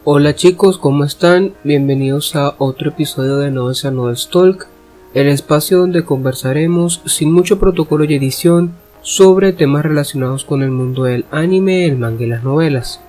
Hola chicos, ¿cómo están? Bienvenidos a otro episodio de Novels and Novels Talk, el espacio donde conversaremos sin mucho protocolo y edición sobre temas relacionados con el mundo del anime, el manga y las novelas.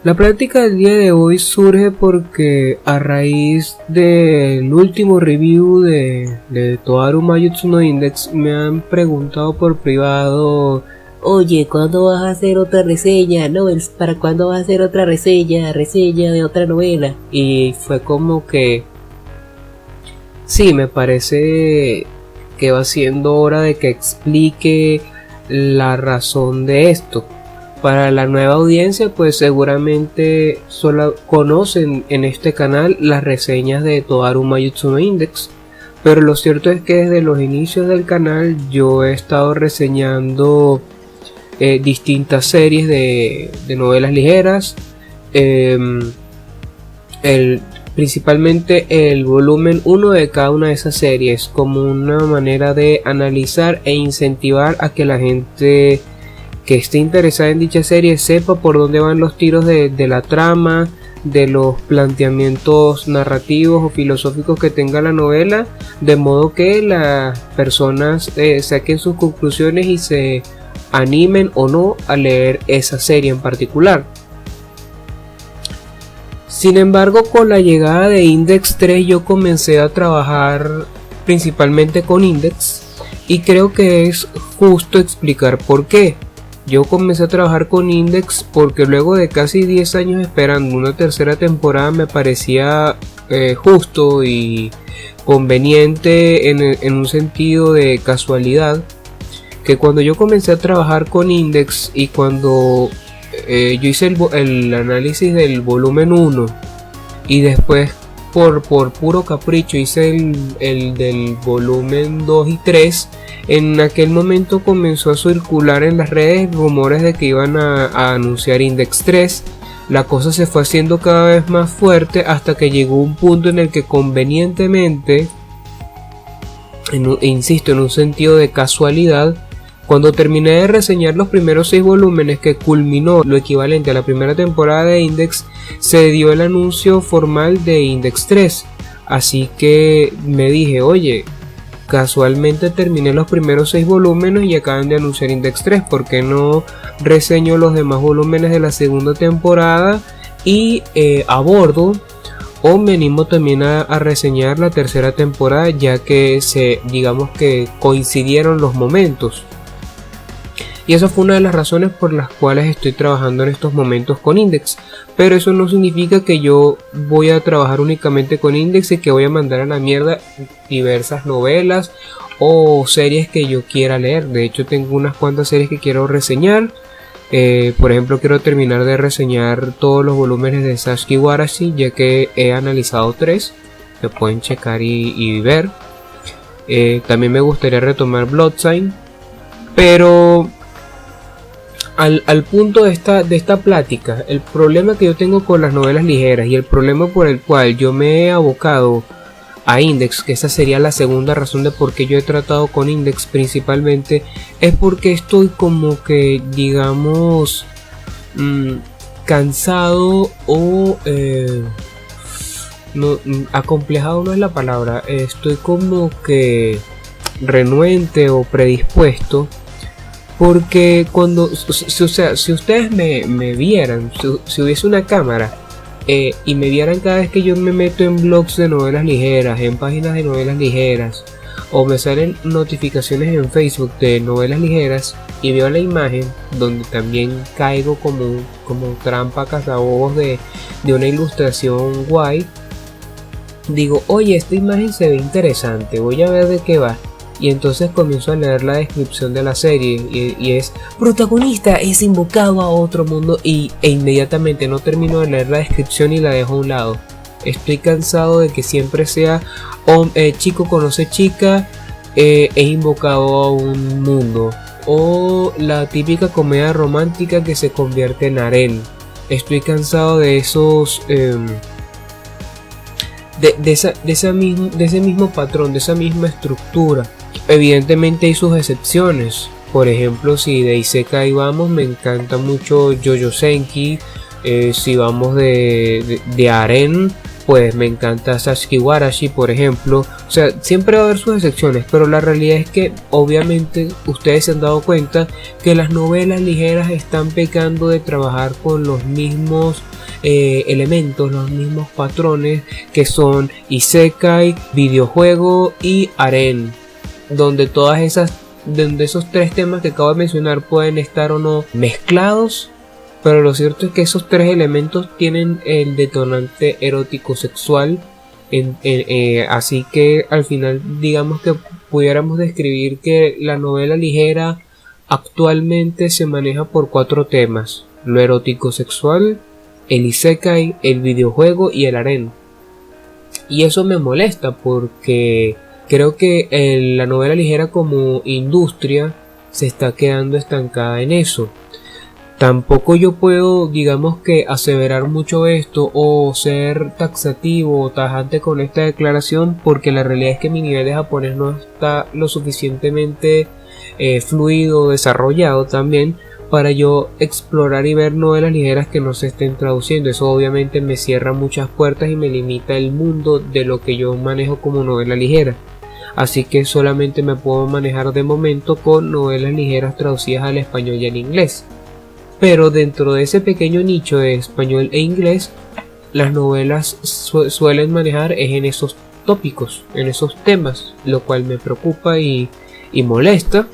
La práctica del día de hoy surge porque a raíz del último review de Toaru Mayutsu no Index me han preguntado por privado: oye, ¿cuándo vas a hacer otra reseña? Novels, ¿para cuándo vas a hacer otra reseña de otra novela? Y fue como que sí, me parece que va siendo hora de que explique la razón de esto. Para la nueva audiencia, pues seguramente solo conocen en este canal las reseñas de Toaru Mayutsu no Index, pero lo cierto es que desde los inicios del canal yo he estado reseñando distintas series de novelas ligeras, principalmente el volumen 1 de cada una de esas series, como una manera de analizar e incentivar a que la gente que esté interesada en dicha serie sepa por dónde van los tiros de la trama, de los planteamientos narrativos o filosóficos que tenga la novela, de modo que las personas saquen sus conclusiones y se animen o no a leer esa serie en particular. Sin embargo, con la llegada de Index 3 yo comencé a trabajar principalmente con Index, y creo que es justo explicar por qué. Yo comencé a trabajar con Index porque luego de casi 10 años esperando una tercera temporada me parecía justo y conveniente en un sentido de casualidad que cuando yo comencé a trabajar con Index y cuando yo hice el análisis del volumen 1 y después por puro capricho hice el del volumen 2 y 3, en aquel momento comenzó a circular en las redes rumores de que iban a anunciar Index 3. La cosa se fue haciendo cada vez más fuerte hasta que llegó un punto en el que convenientemente, insisto, en un sentido de casualidad, cuando terminé de reseñar los primeros 6 volúmenes, que culminó lo equivalente a la primera temporada de Index, se dio el anuncio formal de Index 3. Así que me dije, oye, casualmente terminé los primeros 6 volúmenes y acaban de anunciar Index 3, ¿por qué no reseño los demás volúmenes de la segunda temporada y abordo o me animo también a reseñar la tercera temporada, ya que digamos que coincidieron los momentos? Y esa fue una de las razones por las cuales estoy trabajando en estos momentos con Index. Pero eso no significa que yo voy a trabajar únicamente con Index y que voy a mandar a la mierda diversas novelas o series que yo quiera leer. De hecho, tengo unas cuantas series que quiero reseñar. Por ejemplo, quiero terminar de reseñar todos los volúmenes de Sasuke Warashi, ya que he analizado 3. Que pueden checar y ver. También me gustaría retomar Blood Sign. Pero al punto de esta plática, el problema que yo tengo con las novelas ligeras y el problema por el cual yo me he abocado a Index, que esa sería la segunda razón de por qué yo he tratado con Index principalmente, es porque estoy como que, digamos, cansado o acomplejado no es la palabra, estoy como que renuente o predispuesto. Porque cuando, si ustedes me vieran, si hubiese una cámara y me vieran cada vez que yo me meto en blogs de novelas ligeras, en páginas de novelas ligeras, o me salen notificaciones en Facebook de novelas ligeras y veo la imagen donde también caigo como trampa cazabobos de una ilustración guay, digo, oye, esta imagen se ve interesante, voy a ver de qué va. Y entonces comienzo a leer la descripción de la serie y es: protagonista es invocado a otro mundo, e inmediatamente no termino de leer la descripción y la dejo a un lado. Estoy cansado de que siempre sea chico conoce chica, he invocado a un mundo, o la típica comedia romántica que se convierte en harén. Estoy cansado de esos de ese mismo patrón, de esa misma estructura. Evidentemente hay sus excepciones. Por ejemplo, si de Isekai vamos, me encanta mucho JoJo Senki. Si vamos de harén, pues me encanta Sashiki Warashi, por ejemplo. O sea, siempre va a haber sus excepciones, pero la realidad es que obviamente ustedes se han dado cuenta que las novelas ligeras están pecando de trabajar con los mismos elementos, los mismos patrones, que son Isekai, videojuego y harén, donde esos tres temas que acabo de mencionar pueden estar o no mezclados. Pero lo cierto es que esos tres elementos tienen el detonante erótico sexual, así que al final digamos que pudiéramos describir que la novela ligera actualmente se maneja por 4 temas: lo erótico sexual, el isekai, el videojuego y el harén. Y eso me molesta porque creo que la novela ligera como industria se está quedando estancada en eso. Tampoco yo puedo, digamos que, aseverar mucho esto o ser taxativo o tajante con esta declaración, porque la realidad es que mi nivel de japonés no está lo suficientemente fluido, desarrollado también, para yo explorar y ver novelas ligeras que no se estén traduciendo. Eso obviamente me cierra muchas puertas y me limita el mundo de lo que yo manejo como novela ligera. Así que solamente me puedo manejar de momento con novelas ligeras traducidas al español y al inglés. Pero dentro de ese pequeño nicho de español e inglés, las novelas suelen manejar en esos tópicos, en esos temas, lo cual me preocupa y molesta,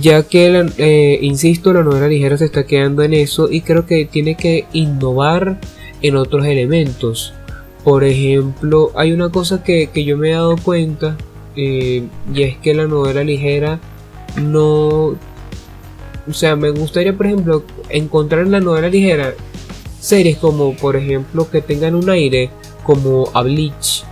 ya que, insisto, la novela ligera se está quedando en eso y creo que tiene que innovar en otros elementos. Por ejemplo, hay una cosa que yo me he dado cuenta, y es que la novela ligera no... O sea, me gustaría, por ejemplo, encontrar en la novela ligera series como, por ejemplo, que tengan un aire como a Bleach,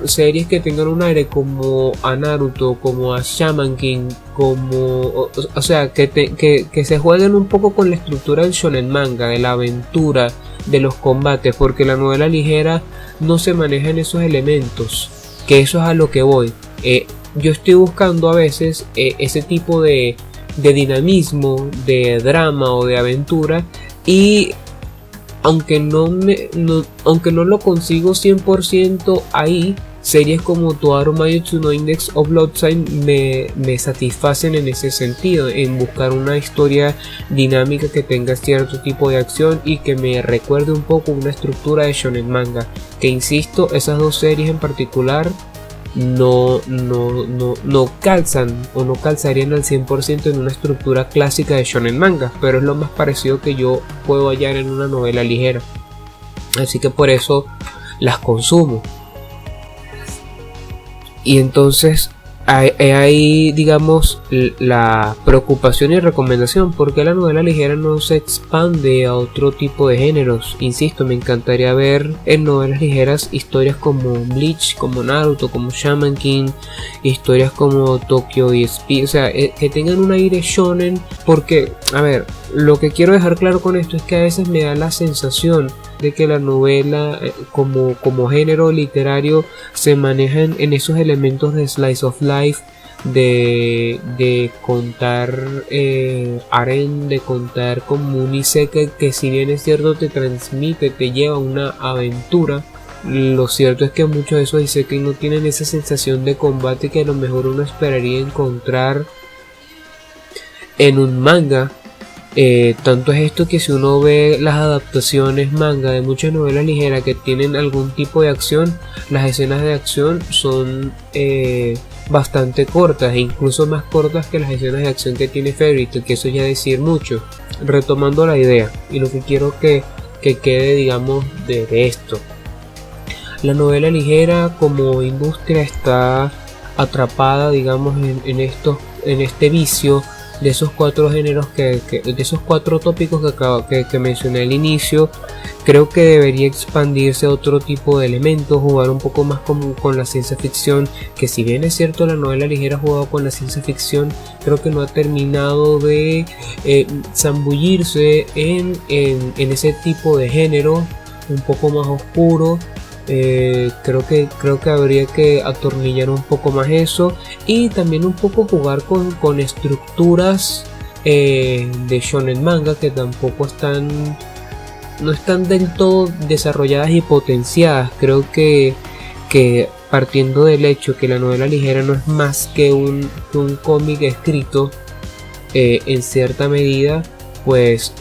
series que tengan un aire como a Naruto, como a Shaman King, como, o sea, que se jueguen un poco con la estructura del shonen manga, de la aventura, de los combates, porque la novela ligera no se maneja en esos elementos, que eso es a lo que voy. Yo estoy buscando a veces ese tipo de dinamismo, de drama o de aventura, y aunque no lo consigo 100% ahí, series como Toaru Mayutsu no Index of Blood Sign me satisfacen en ese sentido, en buscar una historia dinámica que tenga cierto tipo de acción y que me recuerde un poco una estructura de shonen manga, que insisto, esas dos series en particular no calzan o no calzarían al 100% en una estructura clásica de shonen manga, pero es lo más parecido que yo puedo hallar en una novela ligera, así que por eso las consumo. Y entonces hay digamos la preocupación y recomendación, porque la novela ligera no se expande a otro tipo de géneros. Insisto, me encantaría ver en novelas ligeras historias como Bleach, como Naruto, como Shaman King, historias como Tokyo y Speed, o sea, que tengan un aire shonen, porque, a ver, lo que quiero dejar claro con esto es que a veces me da la sensación de que la novela como género literario se maneja en esos elementos de slice of life, de contar harén, de contar como un isekai, que si bien es cierto te transmite, te lleva a una aventura. Lo cierto es que muchos de esos isekai no tienen esa sensación de combate que a lo mejor uno esperaría encontrar en un manga. Tanto es esto que si uno ve las adaptaciones manga de muchas novelas ligeras que tienen algún tipo de acción, las escenas de acción son bastante cortas, e incluso más cortas que las escenas de acción que tiene Fairy Tail, que eso ya decir mucho. Retomando la idea y lo que quiero que quede, digamos, de esto, la novela ligera como industria está atrapada, digamos, en este vicio de esos cuatro géneros de esos cuatro tópicos que mencioné al inicio. Creo que debería expandirse a otro tipo de elementos, jugar un poco más con la ciencia ficción, que si bien es cierto la novela ligera ha jugado con la ciencia ficción, creo que no ha terminado de zambullirse en ese tipo de género un poco más oscuro. Creo que habría que atornillar un poco más eso, y también un poco jugar con estructuras de shonen manga que tampoco no están del todo desarrolladas y potenciadas. Creo que partiendo del hecho que la novela ligera no es más que un cómic escrito en cierta medida, pues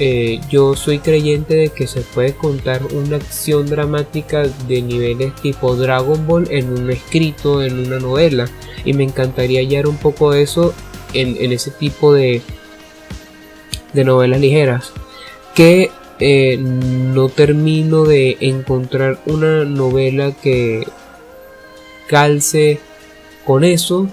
yo soy creyente de que se puede contar una acción dramática de niveles tipo Dragon Ball en un escrito, en una novela, y me encantaría hallar un poco eso en ese tipo de novelas ligeras, que no termino de encontrar una novela que calce con eso.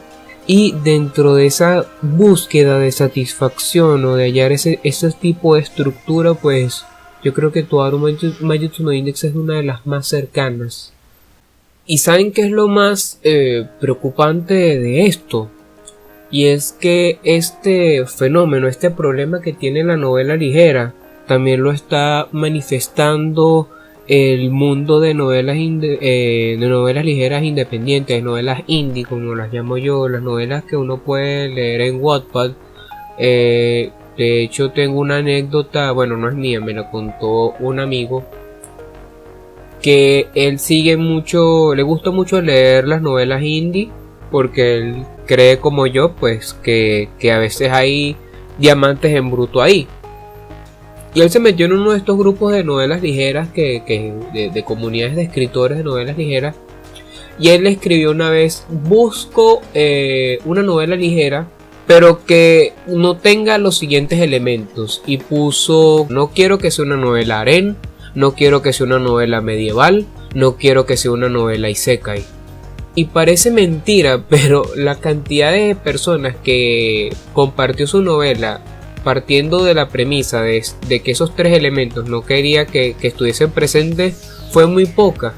Y dentro de esa búsqueda de satisfacción o de hallar ese tipo de estructura, pues yo creo que Toaru Maijutsu no Index es una de las más cercanas. ¿Y saben qué es lo más preocupante de esto? Y es que este fenómeno, este problema que tiene la novela ligera, también lo está manifestando el mundo de novelas ligeras independientes, novelas indie como las llamo yo, las novelas que uno puede leer en Wattpad. De hecho tengo una anécdota, bueno, no es mía, me la contó un amigo, que él sigue mucho, le gusta mucho leer las novelas indie, porque él cree como yo, pues que a veces hay diamantes en bruto ahí. Y él se metió en uno de estos grupos de novelas ligeras, de comunidades de escritores de novelas ligeras. Y él le escribió una vez: busco una novela ligera, pero que no tenga los siguientes elementos. Y puso: no quiero que sea una novela harem, no quiero que sea una novela medieval, no quiero que sea una novela isekai. Y parece mentira, pero la cantidad de personas que compartió su novela partiendo de la premisa de que esos tres elementos no quería que estuviesen presentes fue muy poca.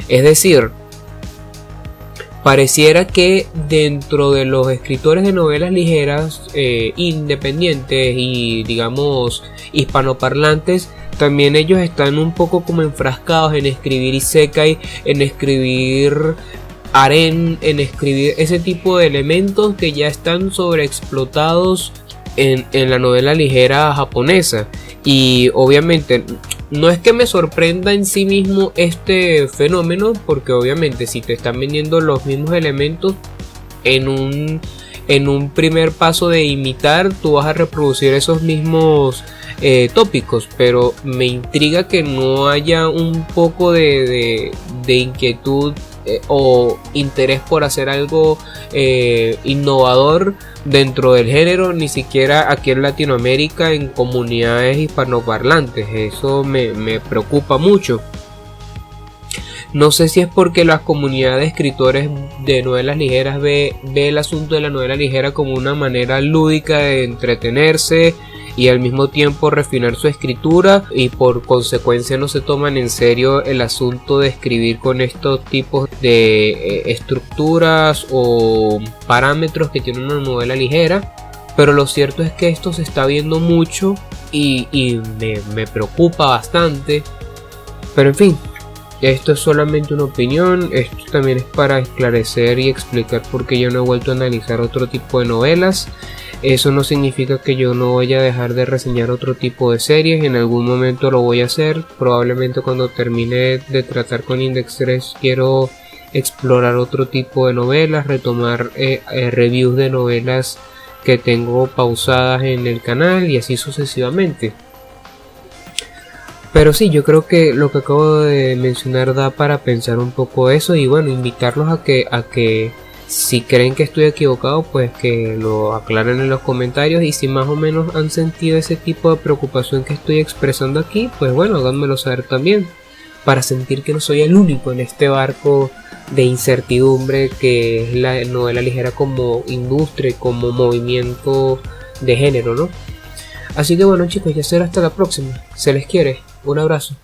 Es decir, pareciera que dentro de los escritores de novelas ligeras independientes y digamos hispanoparlantes, también ellos están un poco como enfrascados en escribir isekai, en escribir harem, en escribir ese tipo de elementos que ya están sobreexplotados en la novela ligera japonesa. Y obviamente no es que me sorprenda en sí mismo este fenómeno, porque obviamente si te están vendiendo los mismos elementos en un primer paso de imitar, tú vas a reproducir esos mismos tópicos, pero me intriga que no haya un poco de inquietud o interés por hacer algo innovador dentro del género, ni siquiera aquí en Latinoamérica en comunidades hispanoparlantes. Eso me preocupa mucho. No sé si es porque las comunidades de escritores de novelas ligeras ve el asunto de la novela ligera como una manera lúdica de entretenerse y al mismo tiempo refinar su escritura, y por consecuencia no se toman en serio el asunto de escribir con estos tipos de estructuras o parámetros que tiene una novela ligera. Pero lo cierto es que esto se está viendo mucho y me preocupa bastante. Pero en fin, esto es solamente una opinión. Esto también es para esclarecer y explicar por qué yo no he vuelto a analizar otro tipo de novelas. Eso no significa que yo no vaya a dejar de reseñar otro tipo de series. En algún momento lo voy a hacer. Probablemente cuando termine de tratar con Index 3 quiero explorar otro tipo de novelas, retomar reviews de novelas que tengo pausadas en el canal y así sucesivamente. Pero sí, yo creo que lo que acabo de mencionar da para pensar un poco eso, y bueno, invitarlos a que si creen que estoy equivocado, pues que lo aclaren en los comentarios, y si más o menos han sentido ese tipo de preocupación que estoy expresando aquí, pues bueno, háganmelo saber también, para sentir que no soy el único en este barco de incertidumbre que es la novela ligera como industria, como movimiento de género, ¿no? Así que bueno chicos, ya será hasta la próxima. Se les quiere. Un abrazo.